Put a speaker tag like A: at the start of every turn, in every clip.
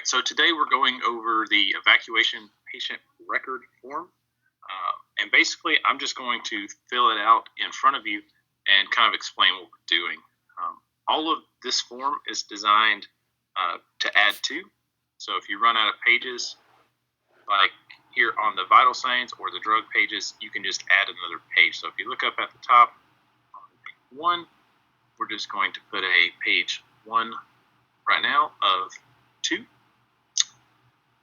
A: right, so today we're going over the evacuation patient record form. And basically, I'm just going to fill it out in front of you and kind of explain what we're doing. All of this form is designed to add to. So if you run out of pages, like here on the vital signs or the drug pages, you can just add another page. So if you look up at the top on page 1, we're just going to put a page 1 right now of 2.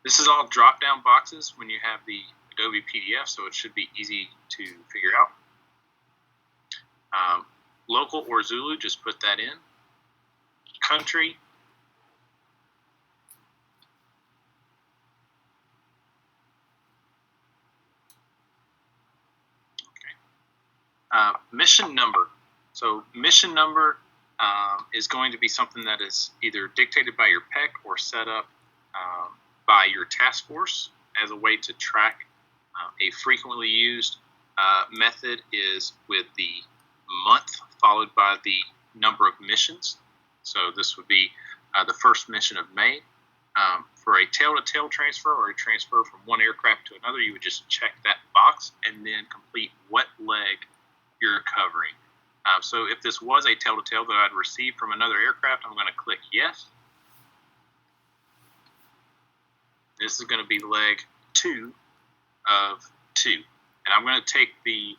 A: This is all drop-down boxes when you have the Adobe PDF, so it should be easy to figure out. Local or Zulu, just put that in. Country. Okay. Mission number. So mission number is going to be something that is either dictated by your PEC or set up by your task force as a way to track. A frequently used method is with the month followed by the number of missions. So this would be the first mission of May. For a tail-to-tail transfer or a transfer from one aircraft to another, you would just check that box and then complete what leg you're covering. So if this was a tail-to-tail that I'd received from another aircraft, I'm going to click yes. This is going to be leg 2 of 2. And I'm going to take the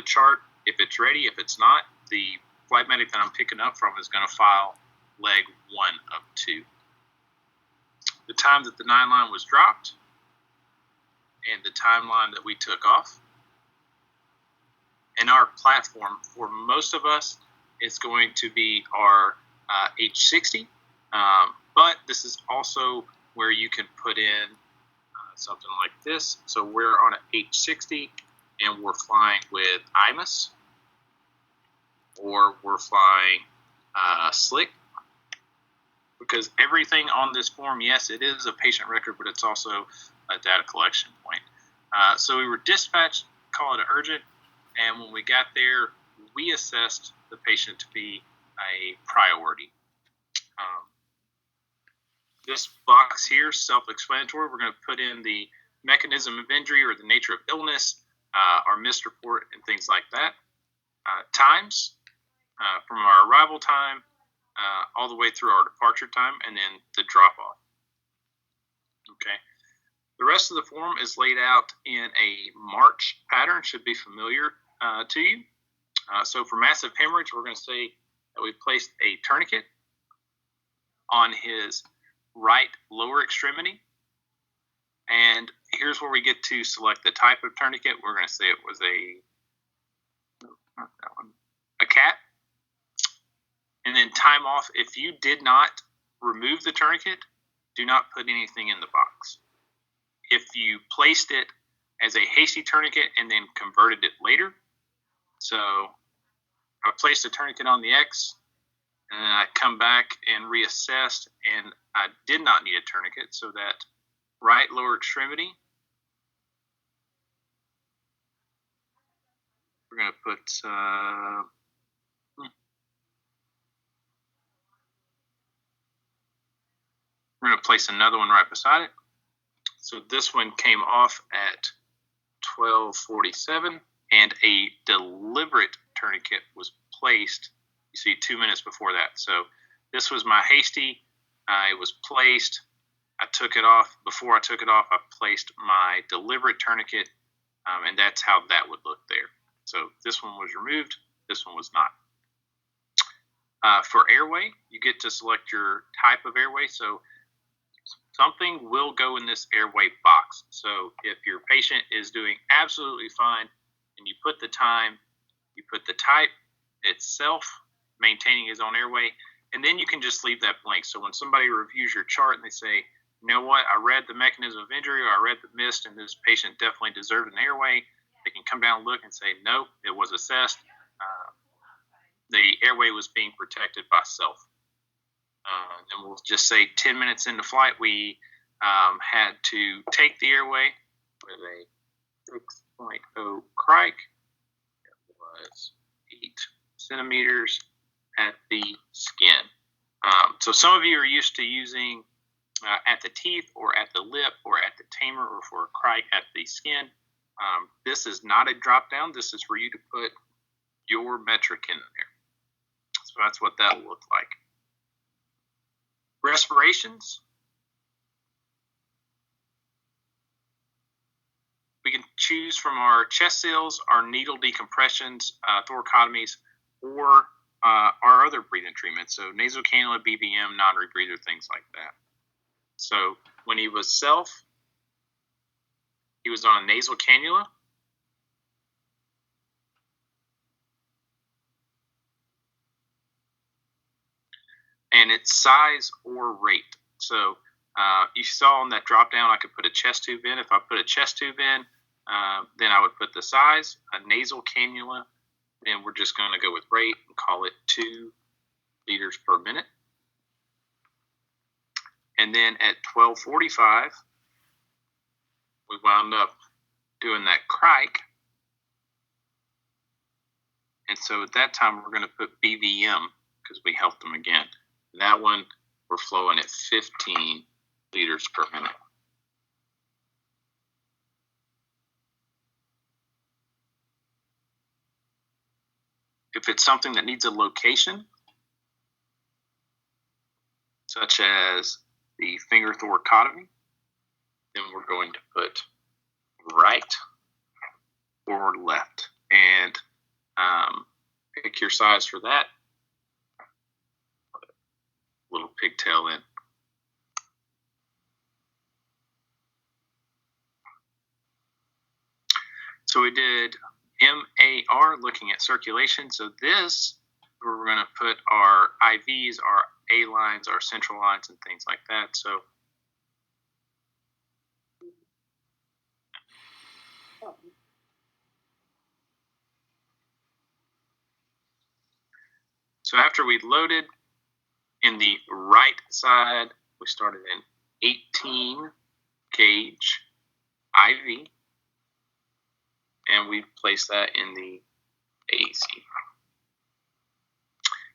A: chart if it's ready. If it's not, the flight medic that I'm picking up from is going to file leg 1 of 2. The time that the 9 line was dropped and the timeline that we took off. And our platform, for most of us, it's going to be our H60. But this is also where you can put in something like this. So we're on an H60 and we're flying with IMUS, or we're flying SLIC, because everything on this form, yes, it is a patient record, but it's also a data collection point. So we were dispatched, call it urgent, and when we got there, we assessed the patient to be a priority. This box here, self-explanatory. We're going to put in the mechanism of injury or the nature of illness, our missed report, and things like that. Times from our arrival time all the way through our departure time, and then the drop-off. Okay. The rest of the form is laid out in a march pattern, should be familiar to you. So for massive hemorrhage, we're going to say that we placed a tourniquet on his right lower extremity, and here's where we get to select the type of tourniquet. We're going to say it was a cat, and then time off. If you did not remove the tourniquet, do not put anything in the box. If you placed it as a hasty tourniquet and then converted it later, so I placed a tourniquet on the X, and then I come back and reassessed, and I did not need a tourniquet, so that right lower extremity, we're going to put, we're going to place another one right beside it. So this one came off at 12:47, and a deliberate tourniquet was placed, you see, 2 minutes before that. So this was my hasty. It was placed. I took it off. Before I took it off, I placed my deliberate tourniquet, and that's how that would look there. So this one was removed. This one was not. For airway, you get to select your type of airway. So something will go in this airway box. So if your patient is doing absolutely fine and you put the time, you put the type itself, maintaining his own airway, and then you can just leave that blank. So when somebody reviews your chart and they say, you know what, I read the mechanism of injury, or I read the mist, and this patient definitely deserved an airway, they can come down and look and say, no, it was assessed. The airway was being protected by self. And we'll just say 10 minutes into flight, we had to take the airway with a 6.0 crike. It was 8 centimeters at the skin. So some of you are used to using at the teeth or at the lip or at the tamer or for a crike at the skin. This is not a drop down. This is for you to put your metric in there. So that's what that will look like. Respirations. We can choose from our chest seals, our needle decompressions, thoracotomies, or our other breathing treatments. So nasal cannula, BBM, non-rebreather, things like that. So when he was self, he was on a nasal cannula. And it's size or rate. So you saw on that drop down, I could put a chest tube in. If I put a chest tube in, then I would put the size, a nasal cannula, and we're just going to go with rate and call it 2 liters per minute. And then at 12:45, we wound up doing that crike. And so at that time, we're going to put BVM because we helped them again. That one, we're flowing at 15 liters per minute. If it's something that needs a location, such as the finger thoracotomy, then we're going to put right or left. And pick your size for that. Little pigtail in. So we did MAR, looking at circulation. So this, we're going to put our IVs, our A lines, our central lines, and things like that. So after we loaded in the right side, we started an 18 gauge IV, and we placed that in the AAC.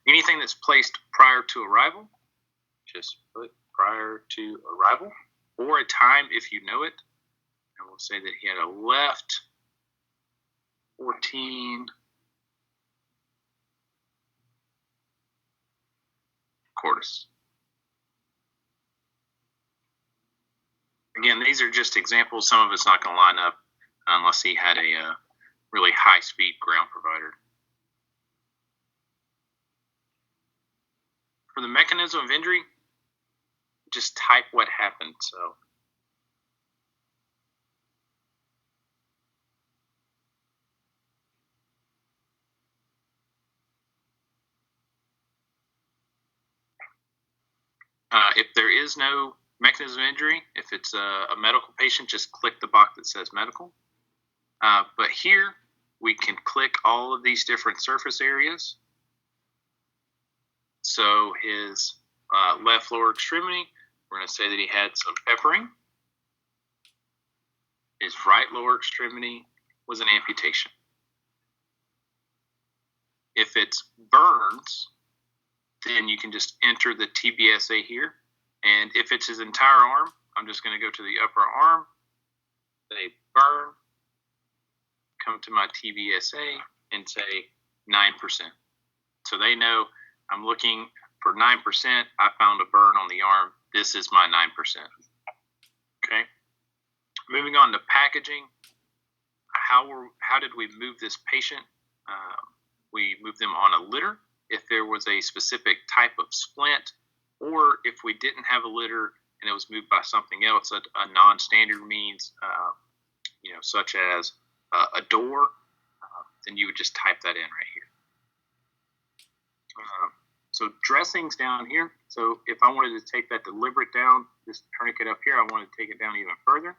A: Anything that's placed prior to arrival, just put prior to arrival, or a time if you know it. And we'll say that he had a left 14 quarters. Again, these are just examples. Some of it's not going to line up unless he had a really high-speed ground provider. For the mechanism of injury, just type what happened. So if there is no mechanism of injury, if it's a medical patient, just click the box that says medical. But here, we can click all of these different surface areas. So his left lower extremity, we're going to say that he had some peppering. His right lower extremity was an amputation. If it's burns, then you can just enter the TBSA here. And if it's his entire arm, I'm just going to go to the upper arm, say burn, come to my TBSA, and say 9%. So they know I'm looking for 9%. I found a burn on the arm. This is my 9%. Okay. Moving on to packaging. How did we move this patient? We moved them on a litter if there was a specific type of splint, or if we didn't have a litter and it was moved by something else, a non-standard means, such as a door, then you would just type that in right here. So dressings down here. So if I wanted to take that deliberate down, this tourniquet up here, I wanted to take it down even further.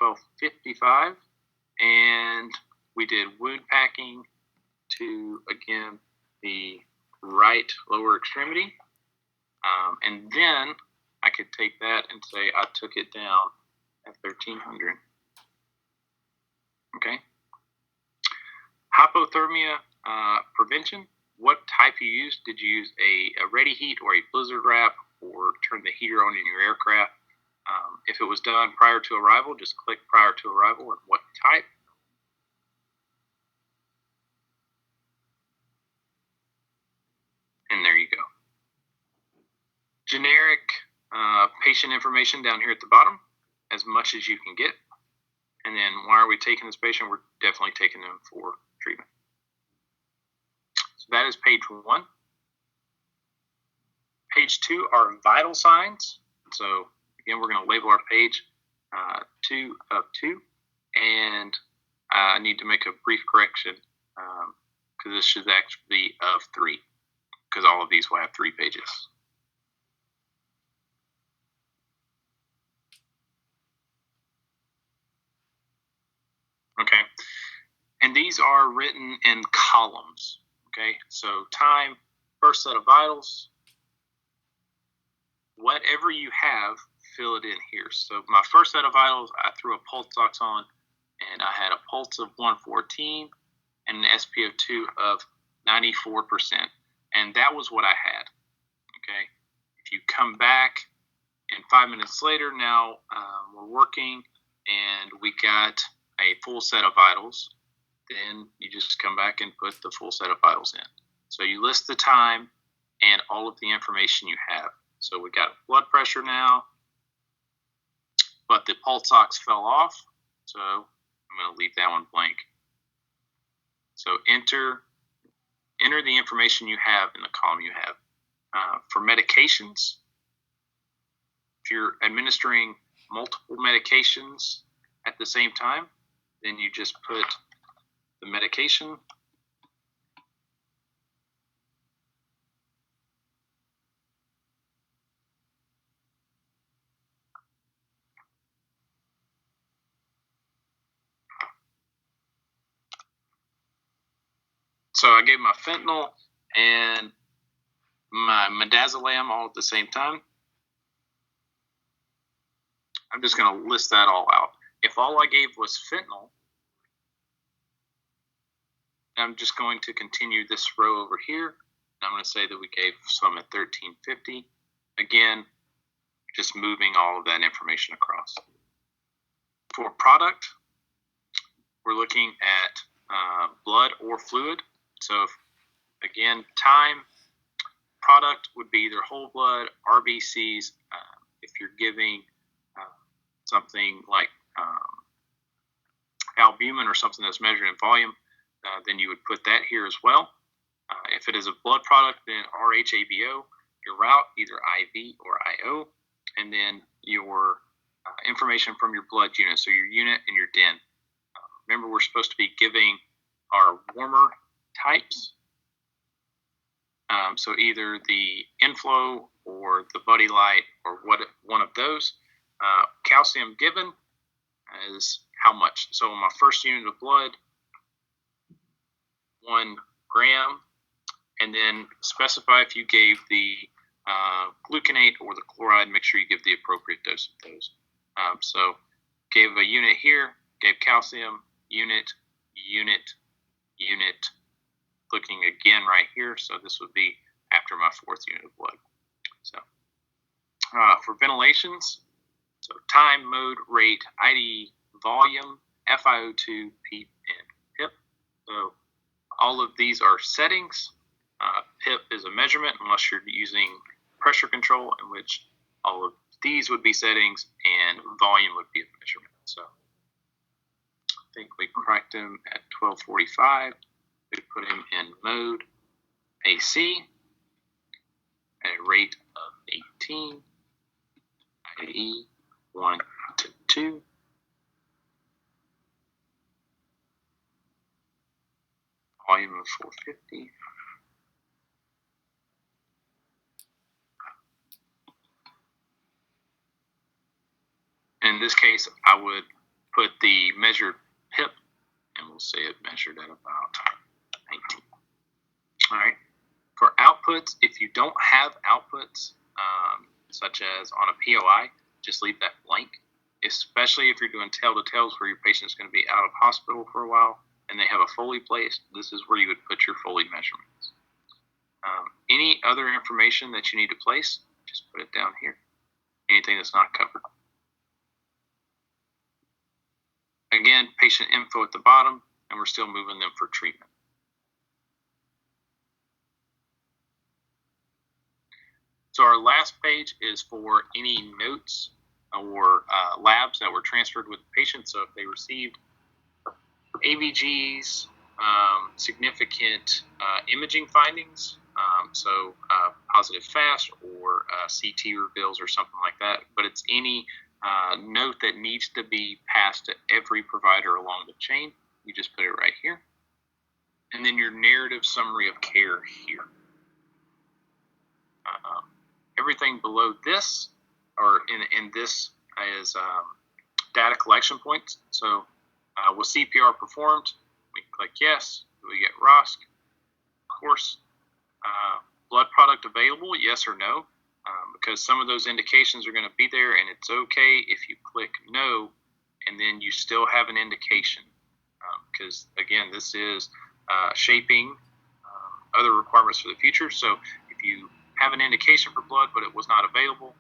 A: 12:55, and we did wound packing to, again, the right lower extremity. And then I could take that and say I took it down at 1300. Okay. Hypothermia prevention. what type you used. Did you use a ready heat or a blizzard wrap, or turn the heater on in your aircraft? If it was done prior to arrival, just click prior to arrival and what type. And there you go. Generic patient information down here at the bottom, as much as you can get. And then why are we taking this patient? We're definitely taking them for treatment. So that is page 1. Page 2 are vital signs. So again, we're going to label our page 2 of 2. And I need to make a brief correction because this should actually be of 3, because all of these will have 3 pages. Okay, and these are written in columns. Okay, so time, first set of vitals, whatever you have, fill it in here. So my first set of vitals, I threw a pulse ox on, and I had a pulse of 114 and an SpO2 of 94%, and that was what I had. Okay, if you come back and 5 minutes later, now we're working, and we got a full set of vitals, then you just come back and put the full set of vitals in. So you list the time and all of the information you have. So we got blood pressure now, but the pulse ox fell off, so I'm going to leave that one blank. So enter the information you have in the column you have. For medications, if you're administering multiple medications at the same time, then you just put the medication. So I gave my fentanyl and my midazolam all at the same time. I'm just going to list that all out. If all I gave was fentanyl, I'm just going to continue this row over here. I'm going to say that we gave some at 1350. Again, just moving all of that information across. For product, we're looking at blood or fluid. So again, time, product would be either whole blood, RBCs. If you're giving something like albumin or something that's measured in volume, then you would put that here as well. If it is a blood product, then RHABO, your route, either IV or IO, and then your information from your blood unit, so your unit and your DIN. Remember, we're supposed to be giving our warmer types. So either the inflow or the Buddy Light or one of those. Calcium given is how much. So my first unit of blood, 1 gram, and then specify if you gave the gluconate or the chloride, make sure you give the appropriate dose of those. So gave a unit here, gave calcium, unit, looking again right here. So this would be after my 4th unit of blood. So for ventilations, so time, mode, rate, IDE, volume, FiO2, PEEP, and PIP. So all of these are settings. PIP is a measurement unless you're using pressure control, in which all of these would be settings, and volume would be a measurement. So I think we cracked him at 1245. We put him in mode AC at a rate of 18, IE 1 to 2. Volume of 450. In this case, I would put the measured PIP, and we'll say it measured at about 19. All right. For outputs, if you don't have outputs, such as on a POI, just leave that blank, especially if you're doing tail-to-tails where your patient is going to be out of hospital for a while and they have a Foley placed. This is where you would put your Foley measurements. Any other information that you need to place, just put it down here. Anything that's not covered. Again, patient info at the bottom, and we're still moving them for treatment. So our last page is for any notes or labs that were transferred with the patient. So if they received ABGs, significant imaging findings, so positive FAST or CT reveals or something like that, but it's any note that needs to be passed to every provider along the chain. You just put it right here. And then your narrative summary of care here. Everything below this, or in this, is data collection points. So was CPR performed? We click yes. Do we get ROSC? Of course. Blood product available? Yes or no? Because some of those indications are going to be there, and it's okay if you click no, and then you still have an indication. Because again, this is shaping other requirements for the future. So if you have an indication for blood, but it was not available,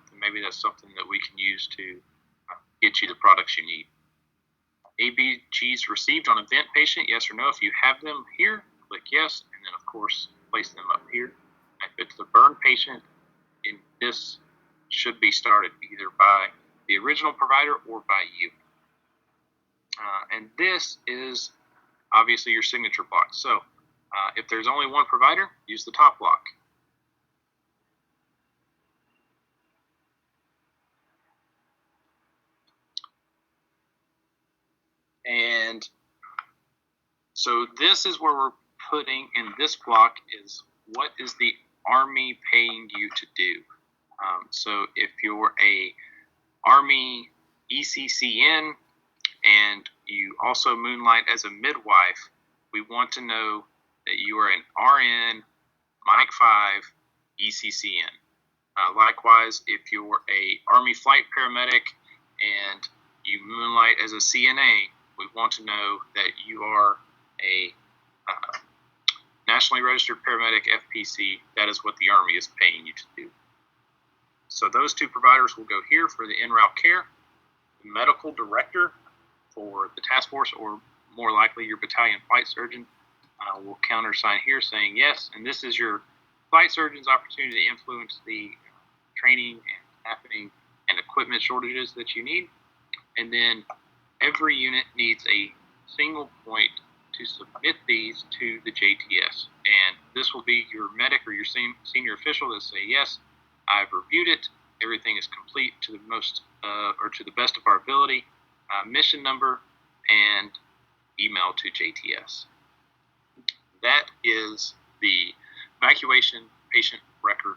A: then maybe that's something that we can use to get you the products you need. ABGs received on a vent patient, yes or no? If you have them here, click yes, and then of course place them up here. If it's the burn patient, and this should be started either by the original provider or by you. And this is obviously your signature block. So if there's only one provider, use the top block. And so this is where we're putting in this block is what is the Army paying you to do? So if you're a Army ECCN and you also moonlight as a midwife, we want to know that you are an RN, Mike 5, ECCN. Likewise, if you're a Army flight paramedic and you moonlight as a CNA, we want to know that you are a nationally registered paramedic FPC. That is what the Army is paying you to do. So those two providers will go here for the en route care. The medical director for the task force, or more likely your battalion flight surgeon, will countersign here saying yes. And this is your flight surgeon's opportunity to influence the training and staffing and equipment shortages that you need. And then every unit needs a single point to submit these to the JTS. And this will be your medic or your senior official that say, yes, I've reviewed it. Everything is complete to the most or to the best of our ability. Mission number and email to JTS. That is the evacuation patient record